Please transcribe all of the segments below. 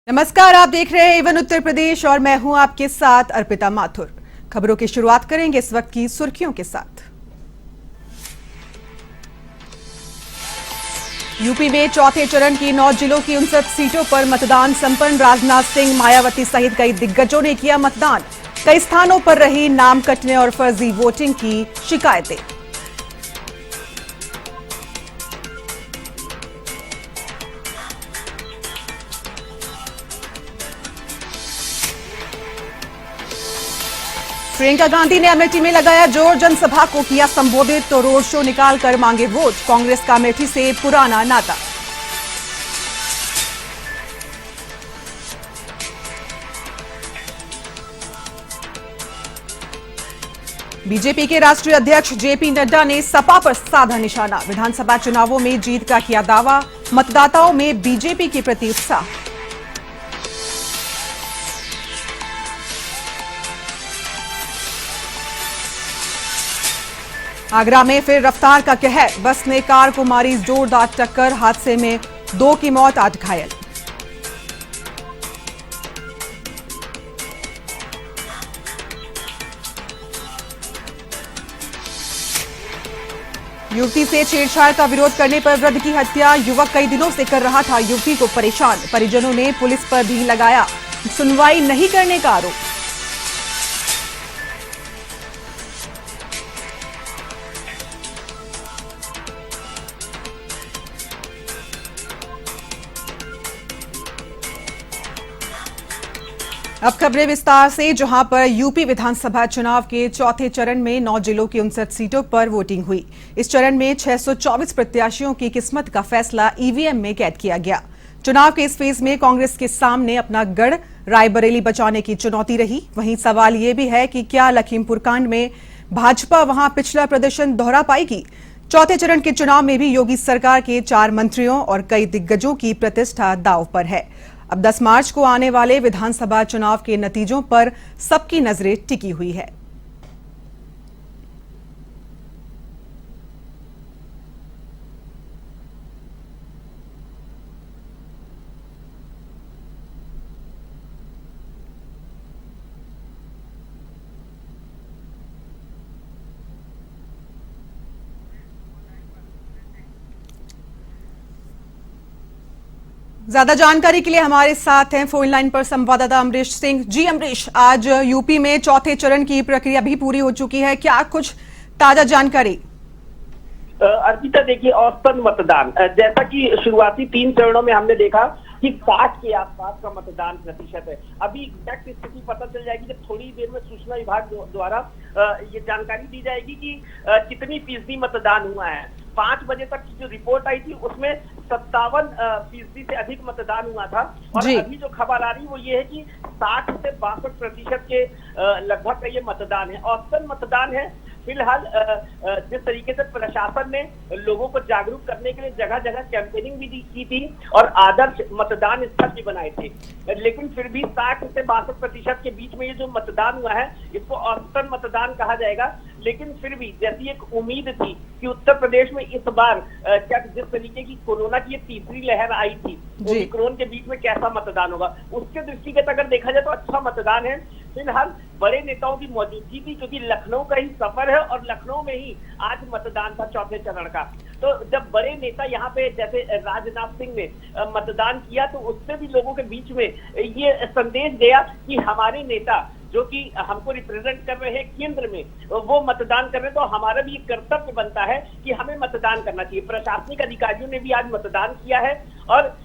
नमस्कार, आप देख रहे हैं एवन उत्तर प्रदेश और मैं हूं आपके साथ अर्पिता माथुर। खबरों की शुरुआत करेंगे इस वक्त की सुर्खियों के साथ। यूपी में चौथे चरण की 9 जिलों की 59 सीटों पर मतदान संपन्न। राजनाथ सिंह, मायावती सहित कई दिग्गजों ने किया मतदान। कई स्थानों पर रही नाम कटने और फर्जी वोटिंग की शिकायतें। प्रियंका गांधी ने अमेठी में लगाया जोर, जनसभा को किया संबोधित तो रोड शो निकालकर मांगे वोट। कांग्रेस का अमेठी से पुराना नाता। बीजेपी के राष्ट्रीय अध्यक्ष जेपी नड्डा ने सपा पर साधा निशाना। विधानसभा चुनावों में जीत का किया दावा। मतदाताओं में बीजेपी के प्रति उत्साह। आगरा में फिर रफ्तार का कहर। बस ने कार को मारी जोरदार टक्कर। हादसे में 2 की मौत, 8 घायल। युवती से छेड़छाड़ का विरोध करने पर वृद्ध की हत्या। युवक कई दिनों से कर रहा था युवती को परेशान। परिजनों ने पुलिस पर भी लगाया सुनवाई नहीं करने का आरोप। अब खबरें विस्तार से, जहां पर यूपी विधानसभा चुनाव के चौथे चरण में 9 जिलों की 59 सीटों पर वोटिंग हुई। इस चरण में 624 प्रत्याशियों की किस्मत का फैसला ईवीएम में कैद किया गया। चुनाव के इस फेज में कांग्रेस के सामने अपना गढ़ रायबरेली बचाने की चुनौती रही। वहीं सवाल यह भी है कि क्या लखीमपुर कांड में भाजपा वहां पिछला प्रदर्शन दोहरा पाएगी। चौथे चरण के चुनाव में भी योगी सरकार के 4 मंत्रियों और कई दिग्गजों की प्रतिष्ठा दांव पर है। अब 10 मार्च को आने वाले विधानसभा चुनाव के नतीजों पर सबकी नजरें टिकी हुई है। ज्यादा जानकारी के लिए हमारे साथ हैं फोन लाइन पर संवाददाता अमरीश सिंह। जी अमरीश, आज यूपी में चौथे चरण की प्रक्रिया भी पूरी हो चुकी है, क्या कुछ ताजा जानकारी? अर्पिता, देखिए, औसतन मतदान जैसा कि शुरुआती 3 चरणों में हमने देखा कि 60 के आसपास का मतदान प्रतिशत है। अभी एग्जैक्ट स्थिति पता चल जाएगी जब थोड़ी देर में सूचना विभाग द्वारा ये जानकारी दी जाएगी कि कितनी फीसदी मतदान हुआ है। 5 बजे तक की जो रिपोर्ट आई थी उसमें 57% से अधिक मतदान हुआ था और अभी जो खबर आ रही है वो ये है कि 60 से 62% के लगभग का ये मतदान है, औसतन मतदान है। फिलहाल जिस तरीके से प्रशासन ने लोगों को जागरूक करने के लिए जगह जगह कैंपेनिंग भी की थी और आदर्श मतदान स्थल भी बनाए थे, लेकिन फिर भी 60 से 62% के बीच में ये जो मतदान हुआ है इसको औसतन मतदान कहा जाएगा। लेकिन फिर भी जैसी एक उम्मीद थी कि उत्तर प्रदेश में इस बार क्या जिस तरीके की कोरोना की तीसरी लहर आई थी, ओमिक्रॉन के बीच में कैसा मतदान होगा, उसके दृष्टिगत अगर देखा जाए तो अच्छा मतदान है। फिलहाल बड़े नेताओं की मौजूदगी थी क्योंकि लखनऊ का ही सफर है और लखनऊ में ही आज मतदान था चौथे चरण का। तो जब बड़े नेता यहाँ पे जैसे राजनाथ सिंह ने मतदान किया तो उससे भी लोगों के बीच में ये संदेश गया कि हमारे नेता जो कि हमको रिप्रेजेंट कर रहे हैं केंद्र में, वो मतदान कर रहे हैं तो हमारा भी एक कर्तव्य बनता है कि हमें मतदान करना चाहिए। प्रशासनिक अधिकारियों ने भी आज मतदान किया है और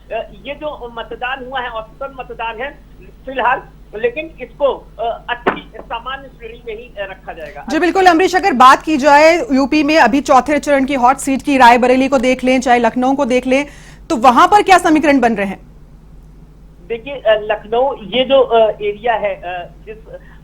ये जो मतदान हुआ है औसतन मतदान है फिलहाल, लेकिन इसको अच्छी सामान्य श्रेणी में ही रखा जाएगा। जी बिल्कुल अमरीश, अगर बात की जाए यूपी में अभी चौथे चरण की हॉट सीट की, रायबरेली को देख लें चाहे लखनऊ को देख लें, तो वहां पर क्या समीकरण बन रहे हैं? देखिए, लखनऊ ये जो एरिया है जिस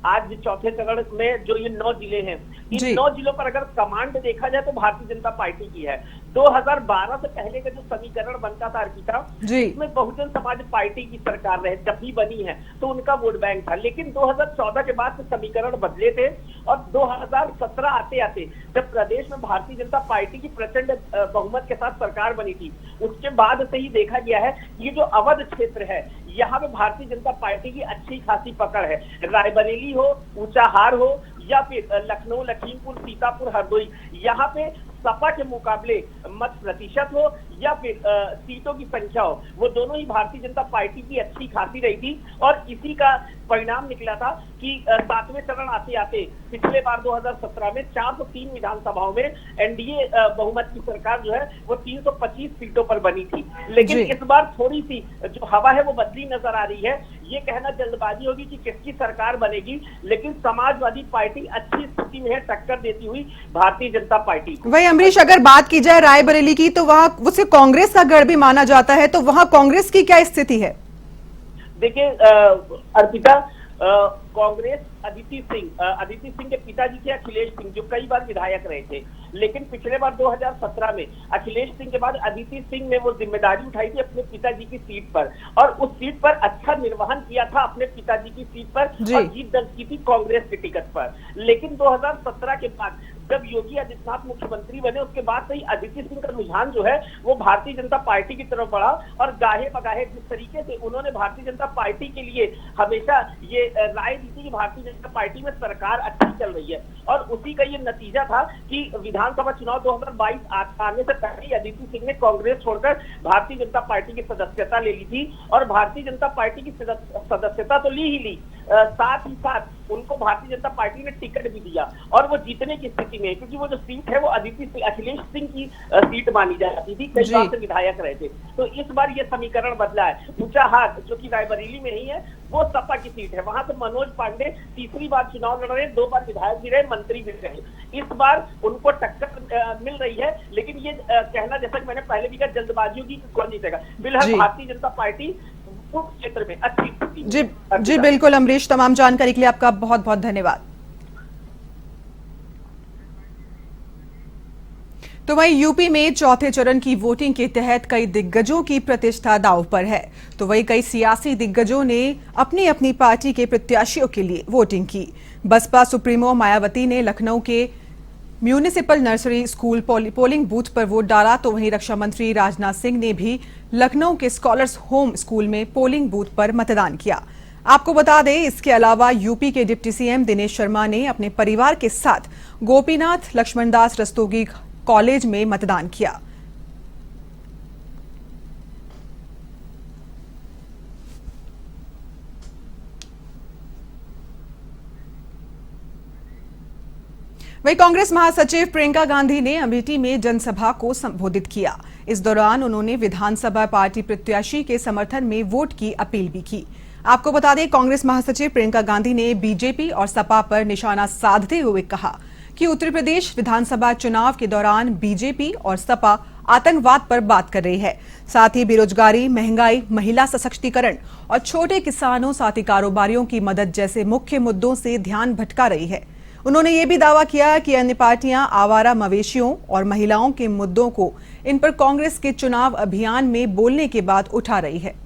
आज चौथे चरण में जो ये 9 जिले हैं, इन 9 जिलों पर अगर कमांड देखा जाए तो भारतीय जनता पार्टी की है। 2012 से पहले का जो समीकरण बनता था अर्पिता, जी। उसमें बहुजन समाज पार्टी की सरकार रहे जब भी बनी है तो उनका वोट बैंक था। लेकिन 2014 के बाद से समीकरण बदले थे और 2017 आते आते जब प्रदेश में भारतीय जनता पार्टी की प्रचंड बहुमत के साथ सरकार बनी थी, उसके बाद से ही देखा गया है ये जो अवध क्षेत्र है यहाँ पे भारतीय जनता पार्टी की अच्छी खासी पकड़ है। रायबरेली हो, ऊंचाहार हो या फिर लखनऊ, लखीमपुर, सीतापुर, हरदोई, यहाँ पे सपा के मुकाबले मत प्रतिशत हो या फिर सीटों की संख्या हो, वो दोनों ही भारतीय जनता पार्टी की अच्छी खासी रही थी। और इसी का परिणाम निकला था कि 7वें चरण आते आते पिछले बार 2017 में 403 विधानसभाओं में एनडीए बहुमत की सरकार जो है वो 325 सीटों पर बनी थी। लेकिन इस बार थोड़ी सी जो हवा है वो बदली नजर आ रही है। ये कहना जल्दबाजी होगी कि किसकी सरकार बनेगी, लेकिन समाजवादी पार्टी अच्छी स्थिति में है टक्कर देती हुई भारतीय जनता पार्टी को। वही अमरीश, अगर बात की जाए रायबरेली की तो वहाँ उसे कांग्रेस का गढ़ भी माना जाता है, तो वहाँ कांग्रेस की क्या स्थिति है? देखिए अर्पिता, कांग्रेस अदिति सिंह के पिताजी थे अखिलेश सिंह, जो कई बार विधायक रहे थे। लेकिन पिछले बार 2017 में अखिलेश सिंह के बाद अदिति सिंह ने वो जिम्मेदारी उठाई थी अपने पिताजी की सीट पर और उस सीट पर अच्छा निर्वहन किया था अपने पिताजी की सीट पर और जीत दर्ज की थी कांग्रेस के टिकट पर। लेकिन 2017 के बाद जब योगी आदित्यनाथ मुख्यमंत्री बने उसके बाद से ही अदिति सिंह का रुझान जो है वो भारतीय जनता पार्टी की तरफ बढ़ा और गाहे बगाहे जिस तरीके से उन्होंने भारतीय जनता पार्टी के लिए हमेशा ये राय दी थी कि भारतीय जनता पार्टी में सरकार अच्छी चल रही है और उसी का ये नतीजा था कि विधानसभा चुनाव 2022 आने से पहले ही अदिति सिंह ने कांग्रेस छोड़कर भारतीय जनता पार्टी की सदस्यता ले ली थी और भारतीय जनता पार्टी की सदस्यता तो ली ही ली, साथ ही साथ उनको भारतीय जनता पार्टी ने टिकट भी दिया और वो जीतने की स्थिति में, क्योंकि वो जो सीट है वो अखिलेश सिंह की सीट मानी जाती थी, कई बार से विधायक रहे थे। तो इस बार ये समीकरण बदला है। ऊंचाहार जो कि रायबरेली में ही है वो सपा की सीट है, वहां से मनोज पांडे तीसरी बार चुनाव लड़ रहे, 2 बार विधायक भी रहे, मंत्री भी रहे। इस बार उनको टक्कर मिल रही है, लेकिन ये कहना जैसा कि मैंने पहले भी कहा जल्दबाजियों की कौन जीतेगा। फिलहाल भारतीय जनता पार्टी क्षेत्र में अच्छी स्थिति। जी बिल्कुल अमरीश, तमाम जानकारी के लिए आपका बहुत बहुत धन्यवाद। तो वहीं यूपी में चौथे चरण की वोटिंग के तहत कई दिग्गजों की प्रतिष्ठा दांव पर है, तो वहीं कई सियासी दिग्गजों ने अपनी अपनी पार्टी के प्रत्याशियों के लिए वोटिंग की। बसपा सुप्रीमो मायावती ने लखनऊ के municipal nursery school polling booth पर वोट डाला, तो वहीं रक्षा मंत्री राजनाथ सिंह ने भी लखनऊ के स्कॉलर्स होम स्कूल में पोलिंग बूथ पर मतदान किया। आपको बता दें, इसके अलावा यूपी के डिप्टी सीएम दिनेश शर्मा ने अपने परिवार के साथ गोपीनाथ लक्ष्मणदास रस्तोगी कॉलेज में मतदान किया। वहीं कांग्रेस महासचिव प्रियंका गांधी ने अमेठी में जनसभा को संबोधित किया। इस दौरान उन्होंने विधानसभा पार्टी प्रत्याशी के समर्थन में वोट की अपील भी की। आपको बता दें, कांग्रेस महासचिव प्रियंका गांधी ने बीजेपी और सपा पर निशाना साधते हुए कहा कि उत्तर प्रदेश विधानसभा चुनाव के दौरान बीजेपी और सपा आतंकवाद पर बात कर रही है। साथ ही बेरोजगारी, महंगाई, महिला सशक्तिकरण और छोटे किसानों साथी कारोबारियों की मदद जैसे मुख्य मुद्दों से ध्यान भटका रही है। उन्होंने ये भी दावा किया कि अन्य पार्टियां आवारा मवेशियों और महिलाओं के मुद्दों को इन पर कांग्रेस के चुनाव अभियान में बोलने के बाद उठा रही है।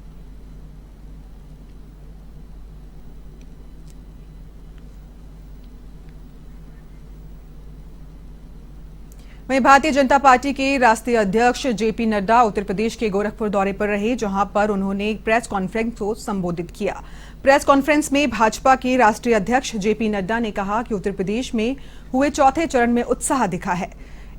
वहीं भारतीय जनता पार्टी के राष्ट्रीय अध्यक्ष जेपी नड्डा उत्तर प्रदेश के गोरखपुर दौरे पर रहे, जहां पर उन्होंने एक प्रेस कॉन्फ्रेंस को संबोधित किया। प्रेस कॉन्फ्रेंस में भाजपा के राष्ट्रीय अध्यक्ष जेपी नड्डा ने कहा कि उत्तर प्रदेश में हुए चौथे चरण में उत्साह दिखा है।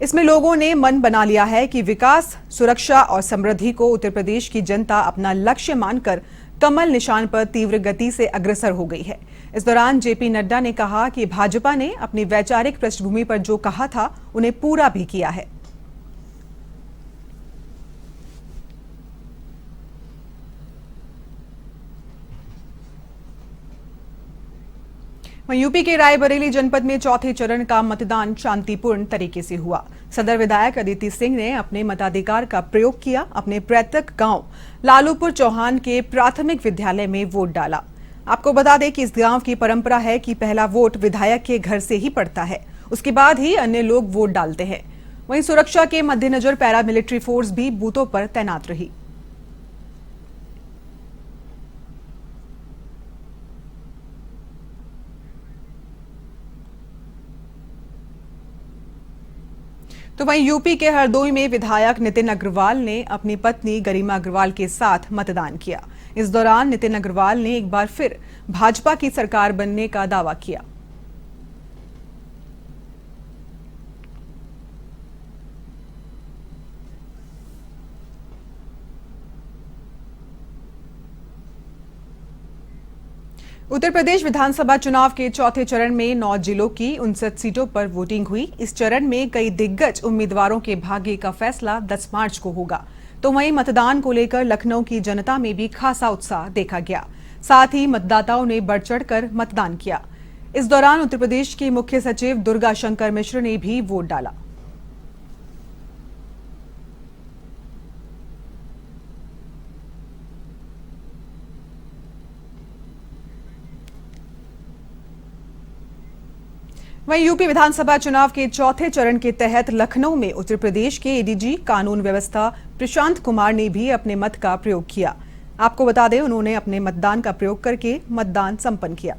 इसमें लोगों ने मन बना लिया है कि विकास, सुरक्षा और समृद्धि को उत्तर प्रदेश की जनता अपना लक्ष्य मानकर कमल निशान पर तीव्र गति से अग्रसर हो गई है। इस दौरान जेपी नड्डा ने कहा कि भाजपा ने अपनी वैचारिक पृष्ठभूमि पर जो कहा था उन्हें पूरा भी किया है। वहीं यूपी के रायबरेली जनपद में चौथे चरण का मतदान शांतिपूर्ण तरीके से हुआ। सदर विधायक अदिति सिंह ने अपने मताधिकार का प्रयोग किया। अपने पैतृक गांव लालूपुर चौहान के प्राथमिक विद्यालय में वोट डाला। आपको बता दें कि इस गांव की परंपरा है कि पहला वोट विधायक के घर से ही पड़ता है, उसके बाद ही अन्य लोग वोट डालते हैं। वहीं सुरक्षा के मद्देनजर पैरामिलिट्री फोर्स भी बूथों पर तैनात रही। तो वहीं यूपी के हरदोई में विधायक नितिन अग्रवाल ने अपनी पत्नी गरिमा अग्रवाल के साथ मतदान किया। इस दौरान नितिन अग्रवाल ने एक बार फिर भाजपा की सरकार बनने का दावा किया। उत्तर प्रदेश विधानसभा चुनाव के चौथे चरण में 9 जिलों की 59 सीटों पर वोटिंग हुई। इस चरण में कई दिग्गज उम्मीदवारों के भाग्य का फैसला 10 मार्च को होगा। तो वहीं मतदान को लेकर लखनऊ की जनता में भी खासा उत्साह देखा गया। साथ ही मतदाताओं ने बढ़ चढ़कर मतदान किया। इस दौरान उत्तर प्रदेश के मुख्य सचिव दुर्गा शंकर मिश्र ने भी वोट डाला। वहीं यूपी विधानसभा चुनाव के चौथे चरण के तहत लखनऊ में उत्तर प्रदेश के एडीजी कानून व्यवस्था प्रशांत कुमार ने भी अपने मत का प्रयोग किया। आपको बता दें, उन्होंने अपने मतदान का प्रयोग करके मतदान संपन्न किया।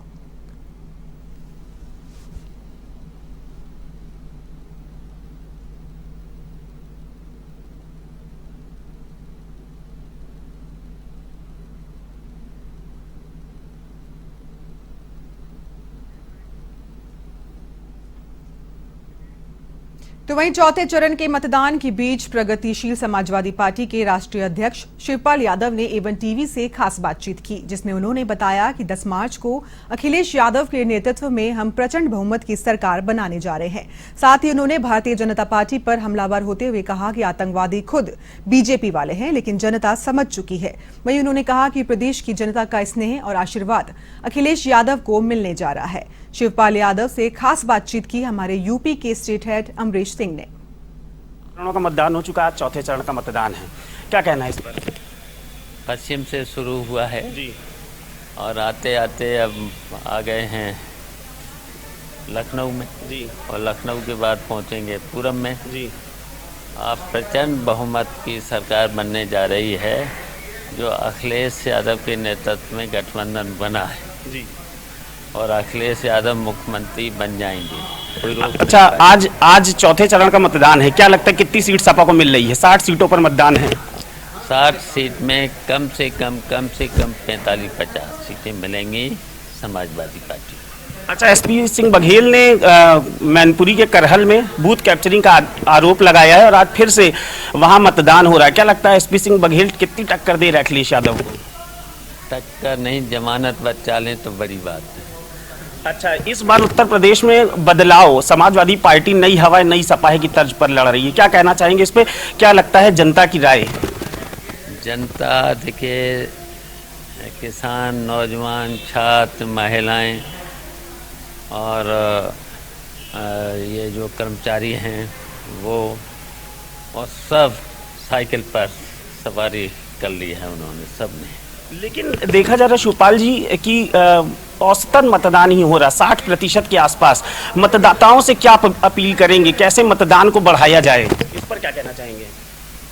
तो वहीं चौथे चरण के मतदान के बीच प्रगतिशील समाजवादी पार्टी के राष्ट्रीय अध्यक्ष शिवपाल यादव ने एवन टीवी से खास बातचीत की, जिसमें उन्होंने बताया कि 10 मार्च को अखिलेश यादव के नेतृत्व में हम प्रचंड बहुमत की सरकार बनाने जा रहे हैं। साथ ही उन्होंने भारतीय जनता पार्टी पर हमलावर होते हुए कहा कि आतंकवादी खुद बीजेपी वाले हैं, लेकिन जनता समझ चुकी है। वहीं उन्होंने कहा कि प्रदेश की जनता का स्नेह और आशीर्वाद अखिलेश यादव को मिलने जा रहा है। शिवपाल यादव से खास बातचीत की हमारे यूपी के स्टेट हेड अमरीश सिंह ने। चरणों का मतदान हो चुका है, चौथे चरण का मतदान है, क्या कहना है इस पर? पश्चिम से शुरू हुआ है जी, और आते आते अब आ गए हैं लखनऊ में जी, और लखनऊ के बाद पहुंचेंगे पूरब में। जी, अब प्रचंड बहुमत की सरकार बनने जा रही है, जो अखिलेश यादव के नेतृत्व में गठबंधन बना है जी। और अखिलेश यादव मुख्यमंत्री बन जाएंगे। कोई रोक नहीं अच्छा, पाएगा। आज चौथे चरण का मतदान है, क्या लगता है कितनी सीट सपा को मिल रही है? 60 सीटों पर मतदान है। 60 सीट में कम से कम 45-50 सीटें मिलेंगी समाजवादी पार्टी। अच्छा, एसपी सिंह बघेल ने मैनपुरी के करहल में बूथ कैप्चरिंग का आरोप लगाया है और आज फिर से वहां मतदान हो रहा है। क्या लगता है एसपी सिंह बघेल कितनी टक्कर दे रहे अखिलेश यादव को? टक्कर नहीं, जमानत बचा लें तो बड़ी बात है। अच्छा, इस बार उत्तर प्रदेश में बदलाव, समाजवादी पार्टी नई हवा नई सपा की तर्ज पर लड़ रही है, क्या कहना चाहेंगे इस पे? क्या लगता है जनता की राय? जनता देखिए, किसान, नौजवान, छात्र, महिलाएं और ये जो कर्मचारी हैं वो, और सब साइकिल पर सवारी कर ली है उन्होंने, सब ने। लेकिन देखा जा रहा है शिवपाल जी कि औसतन मतदान ही हो रहा, 60% के आसपास। मतदाताओं से क्या अपील करेंगे, कैसे मतदान को बढ़ाया जाए, इस पर क्या कहना चाहेंगे?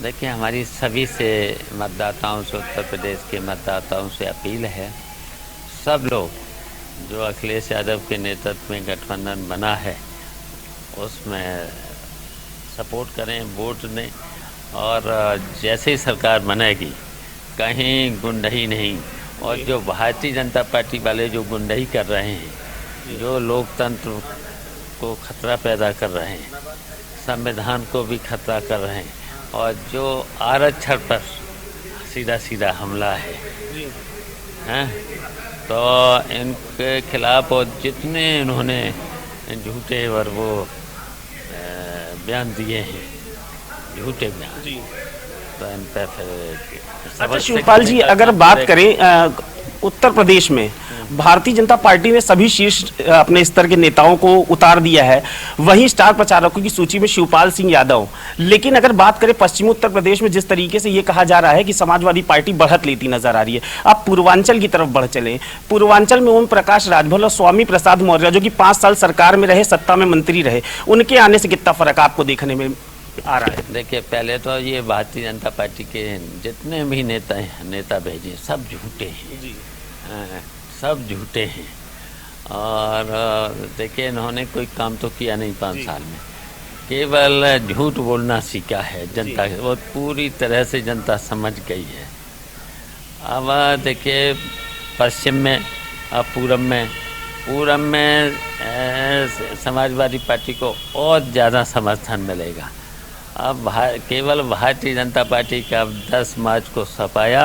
देखिए, हमारी सभी से मतदाताओं से, उत्तर प्रदेश के मतदाताओं से अपील है, सब लोग जो अखिलेश यादव के नेतृत्व में गठबंधन बना है उसमें सपोर्ट करें, वोट दें, और जैसे ही सरकार बनेगी कहीं गुंडही नहीं, और जो भारतीय जनता पार्टी वाले जो गुंडही कर रहे हैं, जो लोकतंत्र को खतरा पैदा कर रहे हैं, संविधान को भी खतरा कर रहे हैं, और जो आरक्षण पर सीधा सीधा हमला है, हैं, तो इनके खिलाफ और जितने इन्होंने झूठे और वो बयान दिए हैं, झूठे बयान, तो इन पर फिर। अच्छा शिवपाल जी, अगर बात करें उत्तर प्रदेश में भारतीय जनता पार्टी ने सभी शीर्ष अपने स्तर के नेताओं को उतार दिया है, वहीं स्टार प्रचारकों की सूची में शिवपाल सिंह यादव। लेकिन अगर बात करें पश्चिमी उत्तर प्रदेश में, जिस तरीके से ये कहा जा रहा है कि समाजवादी पार्टी बढ़त लेती नजर आ रही है, आप पूर्वांचल की तरफ बढ़ चले। पूर्वांचल में ओम प्रकाश राजभर और स्वामी प्रसाद मौर्य, जो कि 5 साल सरकार में रहे, सत्ता में मंत्री रहे, उनके आने से कितना फर्क आपको देखने में आ रहा है? देखिए, पहले तो ये भारतीय जनता पार्टी के जितने भी नेता भेजे सब झूठे हैं जी। सब झूठे हैं। और देखिए, इन्होंने कोई काम तो किया नहीं 5 साल में, केवल झूठ बोलना सीखा है जनता वो पूरी तरह से जनता समझ गई है। अब देखिए, पश्चिम में और पूरब में समाजवादी पार्टी को और ज़्यादा समर्थन मिलेगा। अब केवल भारतीय जनता पार्टी का 10 मार्च को सपाया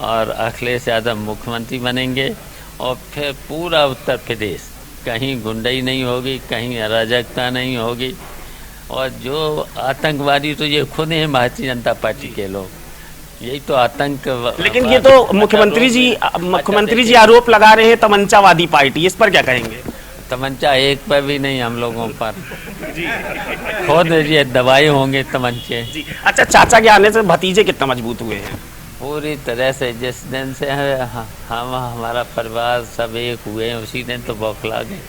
और अखिलेश यादव मुख्यमंत्री बनेंगे और फिर पूरा उत्तर प्रदेश कहीं गुंडाई नहीं होगी, कहीं अराजकता नहीं होगी। और जो आतंकवादी तो ये खुद हैं भारतीय जनता पार्टी के लोग, यही तो आतंक। लेकिन ये तो मुख्यमंत्री जी आरोप लगा रहे हैं तमंचावादी पार्टी, इस पर क्या कहेंगे? तमंचा एक पर भी नहीं हम लोगों पर, खुद ये दबाए होंगे तमंचे। अच्छा, चाचा के आने से भतीजे कितना मजबूत हुए हैं? पूरी तरह से जिस दिन से हमारा परिवार सब एक हुए हैं उसी दिन तो बौखला गए।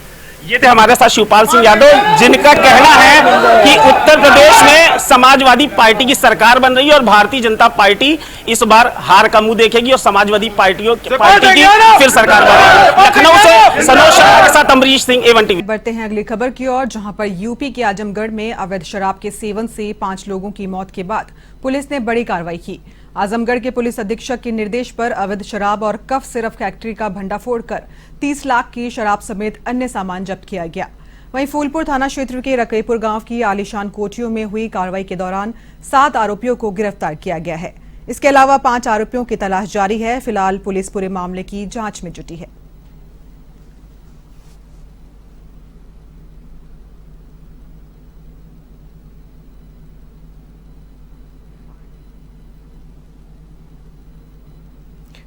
ये थे हमारे साथ शिवपाल सिंह यादव, जिनका कहना है कि उत्तर प्रदेश में समाजवादी पार्टी की सरकार बन रही है और भारतीय जनता पार्टी इस बार हार का मुंह देखेगी और समाजवादी पार्टी की फिर सरकार बन रही है। लखनऊ से सनोज शर्मा के साथ अमरीश सिंह, A1 टीवी। बढ़ते हैं अगली खबर की ओर, जहां पर यूपी के आजमगढ़ में अवैध शराब के सेवन से 5 लोगों की मौत के बाद पुलिस ने बड़ी कार्रवाई की। आजमगढ़ के पुलिस अधीक्षक के निर्देश पर अवैध शराब और कफ सिरप फैक्ट्री का भंडाफोड़ कर 30 लाख की शराब समेत अन्य सामान जब्त किया गया। वहीं फूलपुर थाना क्षेत्र के रकईपुर गांव की आलीशान कोठियों में हुई कार्रवाई के दौरान 7 आरोपियों को गिरफ्तार किया गया है। इसके अलावा 5 आरोपियों की तलाश जारी है। फिलहाल पुलिस पूरे मामले की जांच में जुटी है।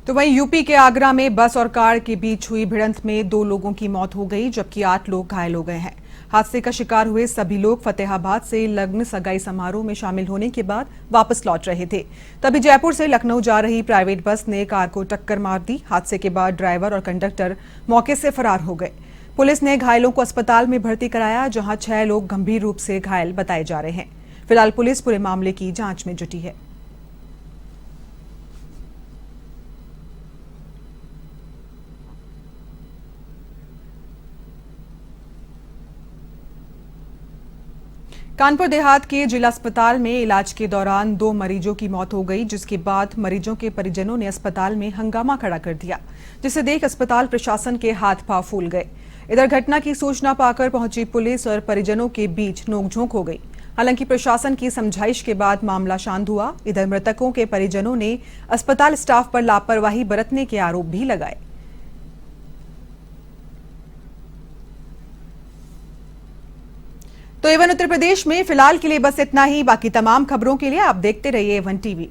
तो वहीं यूपी के आगरा में बस और कार के बीच हुई भिड़ंत में 2 लोगों की मौत हो गई, जबकि 8 लोग घायल हो गए हैं। हादसे का शिकार हुए सभी लोग फतेहाबाद से लग्न सगाई समारोह में शामिल होने के बाद वापस लौट रहे थे। तभी जयपुर से लखनऊ जा रही प्राइवेट बस ने कार को टक्कर मार दी। हादसे के बाद ड्राइवर और कंडक्टर मौके से फरार हो गए। पुलिस ने घायलों को अस्पताल में भर्ती कराया, जहां 6 लोग गंभीर रूप से घायल बताए जा रहे हैं। फिलहाल पुलिस पूरे मामले की जांच में जुटी है। कानपुर देहात के जिला अस्पताल में इलाज के दौरान 2 मरीजों की मौत हो गई, जिसके बाद मरीजों के परिजनों ने अस्पताल में हंगामा खड़ा कर दिया, जिसे देख अस्पताल प्रशासन के हाथ पांव फूल गए। इधर घटना की सूचना पाकर पहुंची पुलिस और परिजनों के बीच नोकझोंक हो गई। हालांकि प्रशासन की समझाइश के बाद मामला शांत हुआ। इधर मृतकों के परिजनों ने अस्पताल स्टाफ पर लापरवाही बरतने के आरोप भी लगाए। तो A1 उत्तर प्रदेश में फिलहाल के लिए बस इतना ही। बाकी तमाम खबरों के लिए आप देखते रहिए A1 टीवी।